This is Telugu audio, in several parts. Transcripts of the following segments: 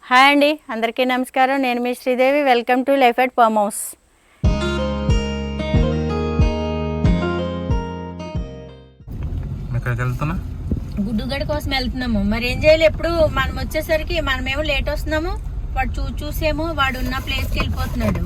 హాయ్ అండి, అందరికీ నమస్కారం. నేను మీ Sridevi. Welcome to life at farm house. గుడ్డుగడ కోసం వెళ్తున్నాము. మరి ఏం చేయాలి? ఎప్పుడు మనం వచ్చేసరికి మనమేమో లేట్ వస్తున్నాము. వాడు చూసేమో వాడు ఉన్న ప్లేస్కి వెళ్ళిపోతున్నాడు,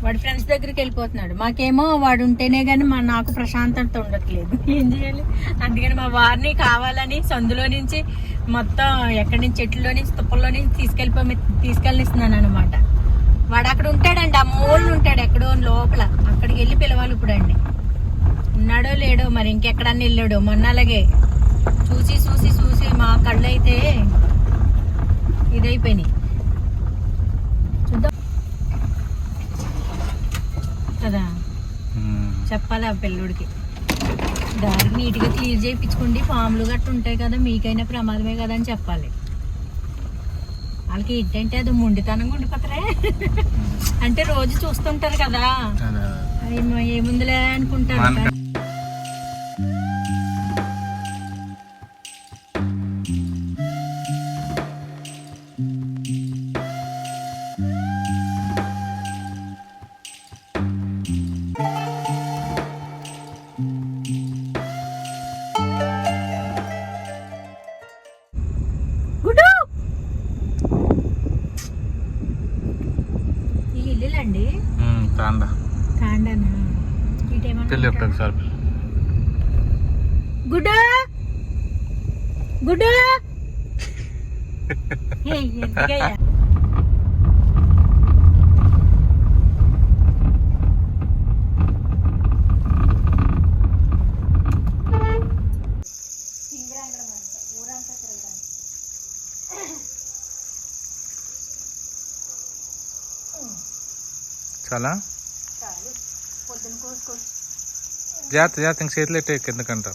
వాడి ఫ్రెండ్స్ దగ్గరికి వెళ్ళిపోతున్నాడు. మాకేమో వాడు ఉంటేనే కానీ నాకు ప్రశాంతత ఉండట్లేదు. ఏం చేయాలి? అందుకని మా వారిని కావాలని సందులో నుంచి మొత్తం ఎక్కడి నుంచి చెట్లలో నుంచి తుప్పల్లో నుంచి తీసుకెళ్ళిస్తున్నాను అనమాట. వాడు అక్కడ ఉంటాడండి, ఆ మూలను ఉంటాడు ఎక్కడో లోపల. అక్కడికి వెళ్ళి పిలవాలి ఇప్పుడు అండి. ఉన్నాడో లేడో మరి, ఇంకెక్కడన్నా వెళ్ళాడో. మొన్న అలాగే చూసి చూసి చూసి మా కళ్ళు అయితే ఇదైపోయినాయి. చూద్దాం కదా, చెప్పాలి ఆ పిల్లోడికి. దారికి నీట్గా క్లియర్ చేయించుకోండి, పాములు గట్టు ఉంటాయి కదా, మీకైనా ప్రమాదమే కదా అని చెప్పాలి. వాళ్ళకి ఏంటంటే అది మొండితనంగా ఉండిపోతారే. అంటే రోజు చూస్తుంటారు కదా, ఏముందిలే అనుకుంటారు. ఇల్లులండి గుడ్ గుడ్ చాలా జాగ్రత్త జాగ్రత్త, ఇంక చేతులు ఎట్టే కిందకంట.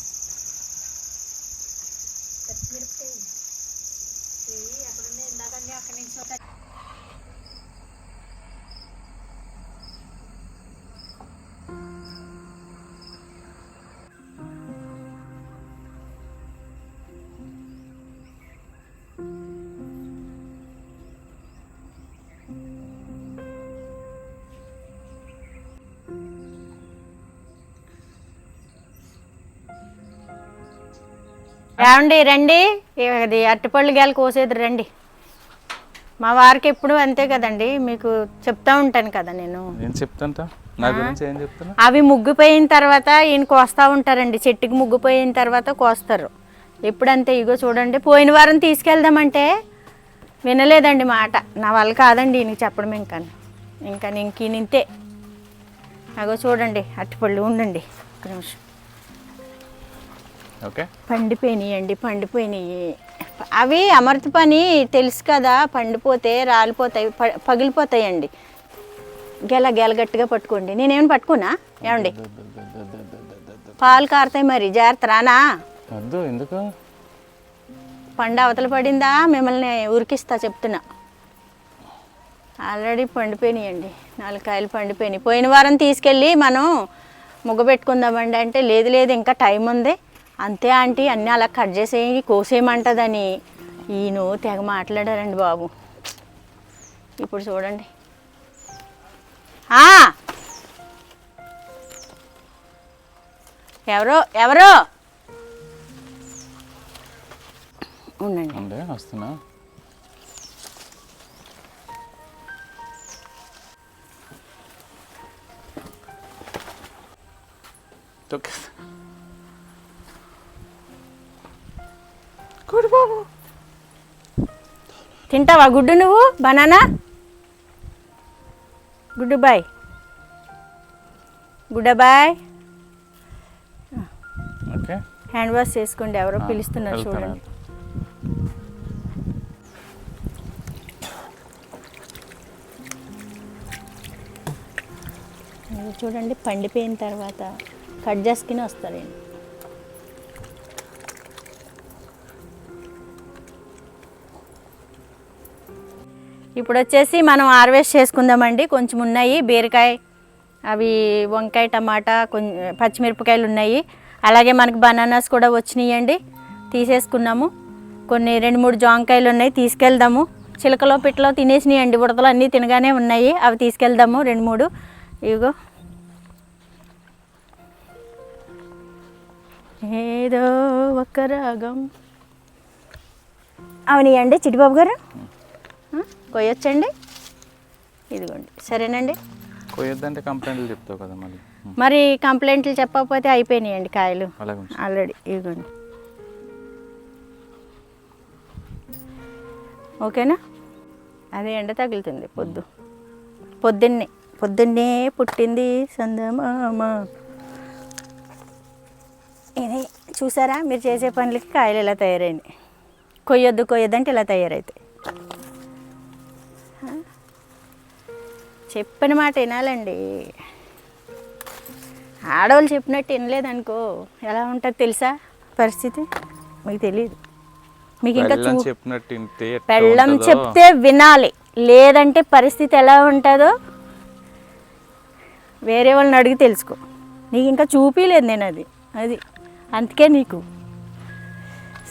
ఏమండి రండి, అది అరటిపళ్ళు గేలు కోసేది రండి. మా వారికి ఎప్పుడు అంతే కదండి, మీకు చెప్తా ఉంటాను కదా నేను. అవి ముగ్గిపోయిన తర్వాత ఈయన కోస్తా ఉంటారండి. చెట్టుకి ముగ్గిపోయిన తర్వాత కోస్తారు ఎప్పుడంతే. ఇగో చూడండి, పోయిన వారం తీసుకెళ్దామంటే వినలేదండి మాట. నా వల్ల కాదండి ఈయనకి చెప్పడం. ఇంకా ఇంతే. అగో చూడండి అరటిపళ్ళు. ఉండండి ఒక నిమిషం. పండిపోయినాయి. అవి అమృత పని తెలుసు కదా, పండిపోతే రాలిపోతాయి, పగిలిపోతాయండి. గెల గట్టిగా పట్టుకోండి. నేనేమైనా పట్టుకున్నా? ఏమండి, పాలు కారుతాయి మరి, జాగ్రత్త. రానా? ఎందుకు? పండు అవతల పడిందా మిమ్మల్ని ఉరికిస్తా చెప్తున్నా. ఆల్రెడీ పండిపోయినాయండి, 4 కాయలు పండిపోయినాయి. పోయిన వారం తీసుకెళ్ళి మనం ముగ్గ పెట్టుకుందామండి అంటే, లేదు ఇంకా టైం ఉంది. అంతే ఆంటీ, అన్నీ అలా కట్ చేసేయి కోసేయమంటుందని ఈయన తెగ మాట్లాడారండి బాబు. ఇప్పుడు చూడండి. ఎవరో ఉండండి, వస్తున్నా. గుడ్ బాబు, తింటావా గుడ్డు నువ్వు? బనానా గుడ్డు బాయ్, బాయ్. హ్యాండ్ వాష్ చేసుకోండి, ఎవరో పిలుస్తున్నారు చూడండి. చూడండి, పండిపోయిన తర్వాత కట్ చేసుకుని వస్తారండి. ఇప్పుడు వచ్చేసి మనం హార్వెస్ట్ చేసుకుందామండి. కొంచెం ఉన్నాయి బీరకాయ, అవి వంకాయ, టమాటా, కొంచెం పచ్చిమిరపకాయలు ఉన్నాయి. అలాగే మనకు బనానాస్ కూడా వచ్చినాయండి, తీసేసుకున్నాము. కొన్ని 2-3 జాంకాయలు ఉన్నాయి, తీసుకెళ్దాము. చిలకలో పిట్టలో తినేసినాయండి, బుడతలు అన్నీ తినగానే ఉన్నాయి. అవి తీసుకెళ్దాము 2-3. ఇగో ఏదో ఒక రాగం అవునండి చిట్టిబాబు గారు, కొయ్యొచ్చండి. ఇదిగోండి, సరేనండి. కొయ్యొద్దంటే కంప్లైంట్లు చెప్తావు కదా మళ్ళీ. మరి కంప్లైంట్లు చెప్పకపోతే అయిపోయినాయండి కాయలు అలాగే ఆల్రెడీ. ఇదిగోండి, ఓకేనా. అదే ఎండ తగులుతుంది పొద్దున్నే పుట్టింది సందమామ. ఇది చూసారా, మీరు చేసే పనులకి కాయలు ఇలా తయారైనాయి. కొయ్యొద్దంటే ఇలా తయారైతాయి. చెప్పిన మాట వినాలండి. ఆడవాళ్ళు చెప్పినట్టు వినలేదనుకో ఎలా ఉంటుంది తెలుసా పరిస్థితి, మీకు తెలియదు. మీకు ఇంకా పెళ్ళం చెప్తే వినాలి, లేదంటే పరిస్థితి ఎలా ఉంటుందో వేరే వాళ్ళని అడిగి తెలుసుకో. నీకు ఇంకా చూపించలేదు నేను అది అందుకే నీకు.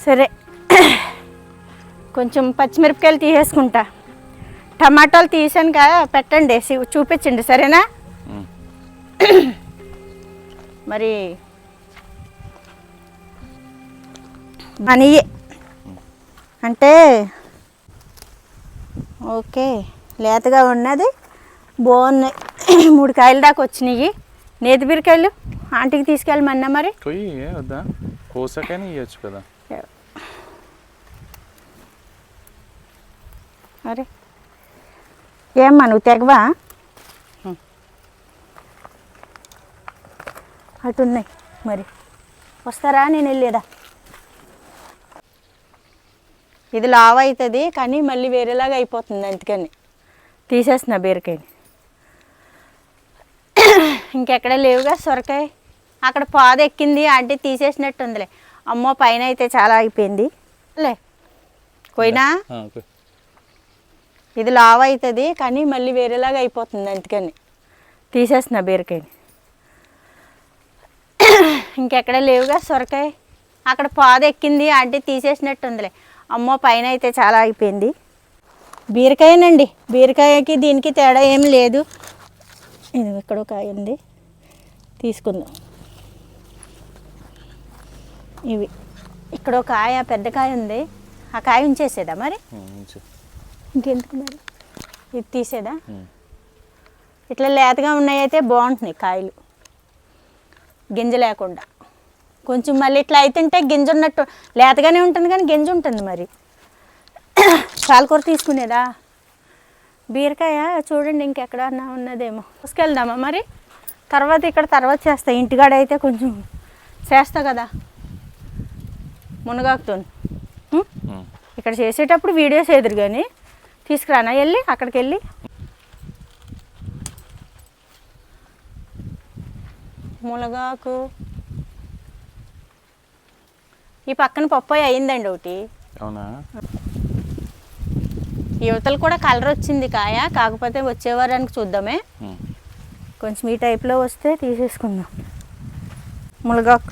సరే, కొంచెం పచ్చిమిరపకాయలు తీసేసుకుంటా, టమాటాలు తీసాను కదా, పెట్టండి, చూపించండి, సరేనా. మరి మనీయే అంటే ఓకే, లేతగా ఉన్నది, బాగున్నాయి. 3 కాయల దాకా వచ్చినాయి. నేతి బీరకాయలు ఆంటీకి తీసుకెళ్ళమన్నా మరి. వద్దా, కోసకైనా ఇవ్వచ్చు కదా. అరే ఏమ్మా నువ్వు తెగవా, అటున్నాయి మరి, వస్తారా నేను వెళ్ళేదా. ఇది లావ్ అవుతుంది కానీ మళ్ళీ వేరేలాగా అయిపోతుంది, అందుకని తీసేస్తున్నా బీరకాయని. ఇంకెక్కడ లేవుగా సొరకాయ, అక్కడ పాద ఎక్కింది అంటే తీసేసినట్టు ఉందిలే. అమ్మో పైన అయితే చాలా అయిపోయింది లే, పోయినా. ఇది లావ్ అవుతుంది కానీ మళ్ళీ వేరేలాగా అయిపోతుంది, అందుకని తీసేస్తున్నా బీరకాయని. ఇంకెక్కడ లేవుగా సొరకాయ, అక్కడ పాద ఎక్కింది అంటే తీసేసినట్టు ఉందిలే. అమ్మో పైన అయితే చాలా అయిపోయింది. బీరకాయనండి, బీరకాయకి దీనికి తేడా ఏం లేదు. ఇది ఎక్కడో కాయ ఉంది, తీసుకుందాం. ఇవి ఇక్కడ ఒక కాయ, పెద్ద కాయ ఉంది, ఆ కాయ ఉంచేసేదా మరి, ఇంకెందుకు మరి ఇది తీసేదా. ఇట్లా లేతగా ఉన్నాయైతే బాగుంటున్నాయి కాయలు, గింజ లేకుండా. కొంచెం మళ్ళీ ఇట్లా అవుతుంటే గింజ ఉన్నట్టు, లేతగానే ఉంటుంది కానీ గింజ ఉంటుంది. మరి పాలకూర తీసుకునేదా, బీరకాయ చూడండి ఇంకెక్కడన్నా ఉన్నదేమో, తీసుకెళ్దామా మరి. తర్వాత చేస్తా, ఇంటికాడ అయితే కొంచెం చేస్తా కదా మునగాకుతో. ఇక్కడ చేసేటప్పుడు వీడియోస్ ఎదురు కానీ తీసుకురానా వెళ్ళి, అక్కడికి వెళ్ళి. మునగాకు ఈ పక్కన పప్పాయి అయిందండి ఒకటి. అవునా, యువతలు కూడా కలర్ వచ్చింది కాయ, కాకపోతే వచ్చేవారానికి చూద్దామే. కొంచెం ఈ టైప్లో వస్తే తీసేసుకుందాం. మునగాకు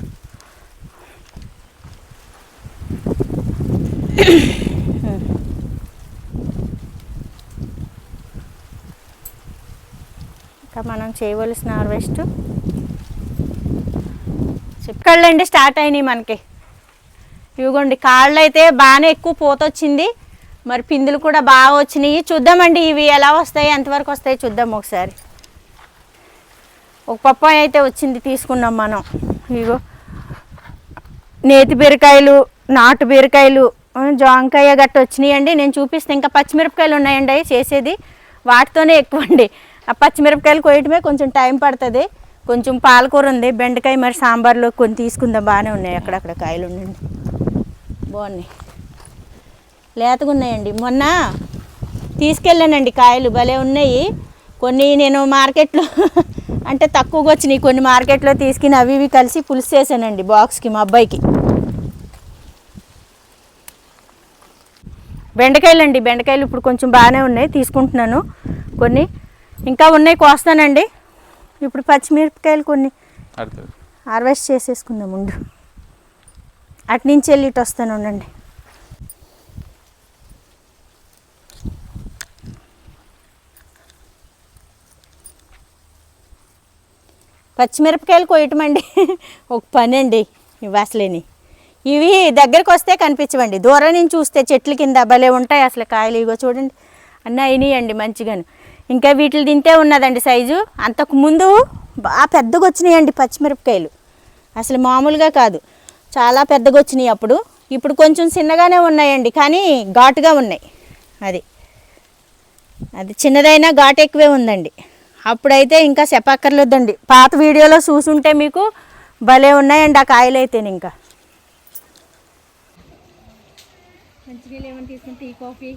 ఇంకా మనం చేయవలసిన హార్వెస్ట్ చెప్పండి స్టార్ట్ అయినాయి మనకి. ఇవిగోండి కాళ్ళు అయితే బాగానే ఎక్కువ పోతొచ్చింది, మరి పిందులు కూడా బాగా వచ్చినాయి. చూద్దామండి ఇవి ఎలా వస్తాయి, ఎంతవరకు వస్తాయి చూద్దాం ఒకసారి. ఒక పప్పాయ అయితే వచ్చింది, తీసుకున్నాం మనం. ఇగో నేతి బీరకాయలు, నాటు బీరకాయలు, జాంకాయ గట్ట వచ్చినాయండి. నేను చూపిస్తే ఇంకా పచ్చిమిరపకాయలు ఉన్నాయండి అవి చేసేది, వాటితోనే ఎక్కువ అండి. ఆ పచ్చిమిరపకాయలు కోయటమే కొంచెం టైం పడుతుంది. కొంచెం పాలకూర ఉంది, బెండకాయ మరి సాంబార్లో కొన్ని తీసుకుందాం. బాగానే ఉన్నాయి, అక్కడక్కడ కాయలు ఉండండి, బాగున్నాయి, లేతగా ఉన్నాయండి. మొన్న తీసుకెళ్ళానండి కాయలు, భలే ఉన్నాయి. కొన్ని నేను మార్కెట్లో అంటే తక్కువగా వచ్చినాయి, కొన్ని మార్కెట్లో తీసుకుని అవి ఇవి కలిసి పులుసు చేశానండి బాక్స్కి మా అబ్బాయికి. బెండకాయలు అండి, బెండకాయలు ఇప్పుడు కొంచెం బాగానే ఉన్నాయి, తీసుకుంటున్నాను. కొన్ని ఇంకా ఉన్నాయి, కోస్తానండి. ఇప్పుడు పచ్చిమిరపకాయలు కొన్ని హార్వెస్ట్ చేసేసుకుందాం ముందు, అటు నుంచి వెళ్ళి ఇటు వస్తాను ఉండండి. పచ్చిమిరపకాయలు కొయ్యటం అండి ఒక పని అండి ఇవి అసలేని. ఇవి దగ్గరికి వస్తే కనిపించవండి, దూరం నుంచి చూస్తే చెట్ల కింద భలే ఉంటాయి అసలు కాయలు. ఇగో చూడండి అన్నీ అయినాయండి మంచిగాను. ఇంకా వీటిని తింటే ఉన్నదండి సైజు. అంతకుముందు బాగా పెద్దగా వచ్చినాయండి పచ్చిమిరపకాయలు, అసలు మామూలుగా కాదు, చాలా పెద్దగా వచ్చినాయి అప్పుడు. ఇప్పుడు కొంచెం చిన్నగానే ఉన్నాయండి కానీ ఘాటుగా ఉన్నాయి. అది అది చిన్నదైనా ఘాటు ఎక్కువే ఉందండి. అప్పుడైతే ఇంకా చెప్పక్కర్లేదండి, పాత వీడియోలో చూసుంటే మీకు భలే ఉన్నాయండి ఆ కాయలు అయితే. ఇంకా మంచిగా ఏమైనా తీసుకుంటే టీ కాఫీ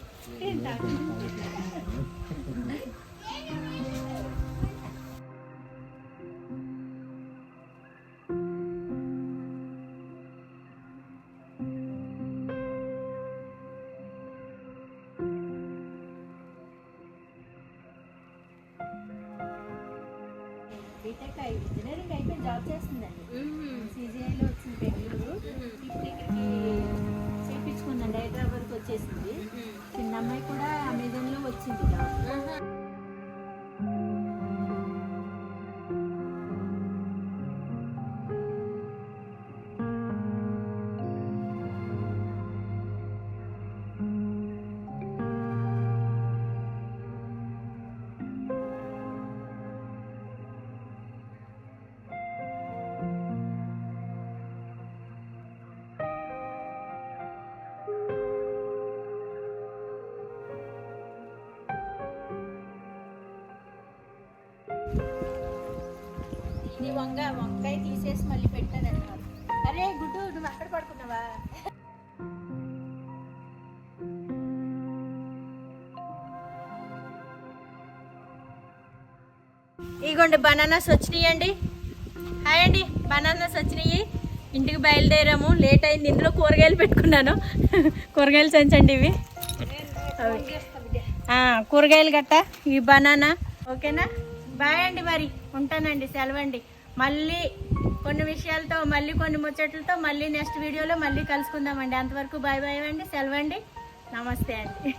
బీటెక్ ఇంజనీరింగ్ అయిపోయి జాబ్ చేస్తుందండి. సిజిఐలో వచ్చింది బెంగళూరు. ఇప్పుడు ఇక్కడికి చేయించుకుందండి, హైదరాబాద్కి వచ్చేసింది. చిన్న అమ్మాయి కూడా అమెజాన్లో వచ్చింది జాబ్. నీ వంకాయ తీసేసి మళ్ళీ పెట్టానన్నారు. అరే గుడ్డు నువ్వు అక్కడ పడుకున్నావా? ఇగోండి బనానాస్ వచ్చినాయండి. హాయ్ అండి, బనానాస్ వచ్చినాయి. ఇంటికి బయలుదేరాము, లేట్ అయింది. ఇందులో కూరగాయలు పెట్టుకున్నాను, కూరగాయలు సంచండి ఇవి. కూరగాయలు గట్ట ఈ బనానా. ఓకేనా, బాయ్ అండి, మరి ఉంటానండి, సెలవండి. మళ్ళీ కొన్ని విషయాలతో, మళ్ళీ కొన్ని ముచ్చట్లతో మళ్ళీ నెక్స్ట్ వీడియోలో మళ్ళీ కలుసుకుందామండి. అంతవరకు బాయ్ బాయ్ అండి, సెలవండి, నమస్తే అండి.